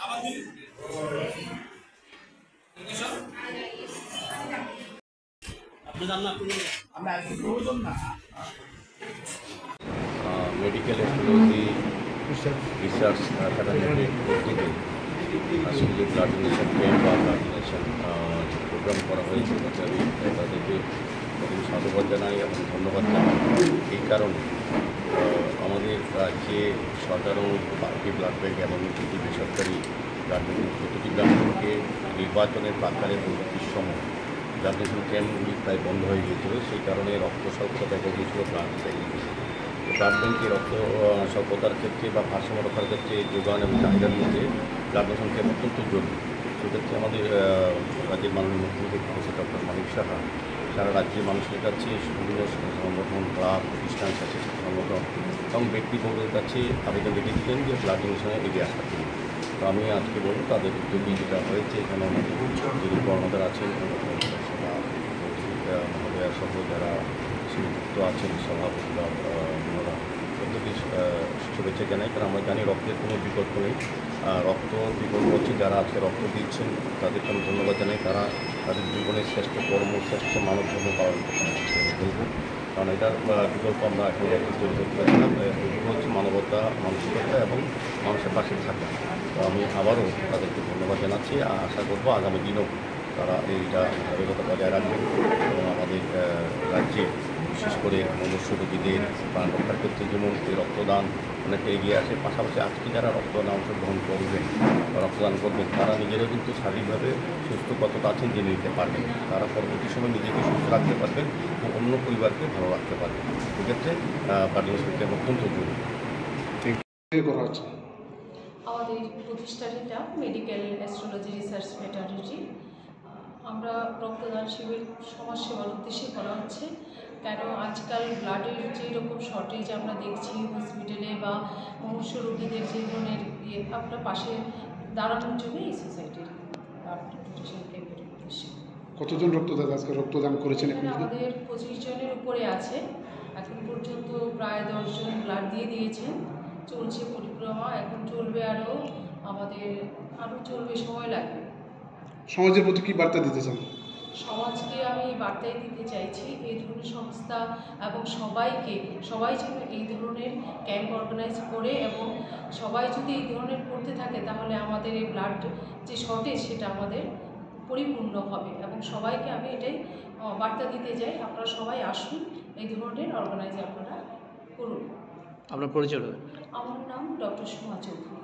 Medical astrology research academy থেকে আসলে যে ব্লাড ডোনেশন ক্যাম্প বা ব্লাড ডোনেশন প্রোগ্রাম করা হয়েছে আমি তাদেরকে সাধুবাদ জানাই এবং ধন্যবাদ জানাই। এই কারণে আমাদের রাজ্যে সরকার ও পার্টি ব্লাড ব্যাঙ্ক এবং কিছু বেসরকারি ব্লাড ব্যাঙ্ক প্রতিটি ব্লাড ব্যাঙ্কে নির্বাচনের প্রাককালে পরবর্তীর সময় ব্লাড ডোনেশন ক্যাম্পগুলি প্রায় বন্ধ হয়ে গিয়েছিল। সেই কারণে রক্ত স্বল্পতা দেখা গিয়েছিল, প্রাণ চাই ব্লাড ব্যাঙ্কে রক্ত স্বল্পতার ক্ষেত্রে বা ভারসাম্য রক্ষার ক্ষেত্রে যোগান এবং চাহিদার মধ্যে ব্লাড ডোনেশন ক্যাম্প অত্যন্ত জরুরি। সেক্ষেত্রে আমাদের রাজ্যের মাননীয় মুখ্যমন্ত্রী প্রফেসর ডক্টর মানিক সাহা সারা রাজ্যের মানুষের কাছে বিভিন্ন সংগঠন ক্লাব প্রতিষ্ঠান কাছে সংগঠন এবং ব্যক্তিবর্গের কাছে আবেদন রেখেছিলেন যে ব্লাড ডোনেশনে এগিয়ে আসার জন্য। তো আমি আজকে বলব তাদের উদ্যোগী যেটা হয়েছে, এখানে আমাদের যিনি কর্মদার আছেন মহোদয়া সহ যারা যুক্ত আছেন সভাপতি বা ওনারা প্রত্যেকে শুভেচ্ছা জানাই। কারণ আমরা জানি রক্তের কোনো বিকল্প নেই। রক্ত বিকল্প হচ্ছে যারা আজকে রক্ত দিচ্ছেন তাদেরকে আমি ধন্যবাদ জানাই। তারা তাদের জীবনের শ্রেষ্ঠ কর্ম, শ্রেষ্ঠ মানব ধর্ম পালন করছেন বলবো। কারণ এটার বিকল্প আমরা এখন রক্ত তৈরি করতে পারি না। এগুলো হচ্ছে মানবতা, মানসিকতা এবং মানুষের পাশে থাকা। তো আমি আবারও তাদেরকে ধন্যবাদ জানাচ্ছি। আশা করবো আগামী দিনও তারা এইটা ধারাবাহিকতা বজায় রাখবেন এবং আমাদের রাজ্যে বিশেষ করে মনুষ্য রোগীদের প্রাণ রক্ষার ক্ষেত্রে যেমন এই রক্তদান অনেকটা এগিয়ে আসে, পাশাপাশি আজকে যারা রক্তদানে অংশগ্রহণ করবেন বা রক্তদান করবেন তারা নিজেরাও কিন্তু শারীরিকভাবে সুস্থ কতটা আছেন জেনে নিতে পারবেন। তারা পরবর্তী সময় নিজেকে সুস্থ রাখতে পারবেন এবং অন্য পরিবারকে ভালো রাখতে পারবেন। সেক্ষেত্রে ব্লাড ডোনেশন ক্যাম্প অত্যন্ত জরুরি। আমাদের প্রতিষ্ঠানটা মেডিকেল অ্যাস্ট্রোলজি রিসার্চ ফ্রেটার্নিটি। আমরা রক্তদান শিবির সমাজসেবার উদ্দেশ্যে করা হচ্ছে। কেন আজকাল ব্লাডের যেই রকম শর্টেজ আমরা দেখছি হসপিটালে বা মনুষ্য রোগীদের যে ধরনের আপনার পাশে দাঁড়ানোর জন্য এই সোসাইটির ব্লাড ডোনেশন ক্যাম্পের উদ্দেশ্যে। কতজন রক্তদান করেছেন? আমাদের 25 জনের উপরে আছে। এখন পর্যন্ত প্রায় 10 জন ব্লাড দিয়ে দিয়েছেন। চলছে পরিক্রমা, এখন চলবে আমাদের চলবে, সময় লাগবে। সমাজের প্রতি কী বার্তা দিতে চান? সমাজকে আমি বার্তাই দিতে চাইছি এই ধরনের সংস্থা এবং সবাই যেন এই ধরনের ক্যাম্প অর্গানাইজ করে এবং সবাই যদি এই ধরনের করতে থাকে তাহলে আমাদের এই ব্লাড যে শর্টেজ সেটা আমাদের পরিপূর্ণ হবে। এবং সবাইকে আমি এটাই বার্তা দিতে চাই, আপনারা সবাই আসুন, এই ধরনের অর্গানাইজ আপনারা করুন। আপনার পরিচয়? আমার নাম ডক্টর সোমা চৌধুরী।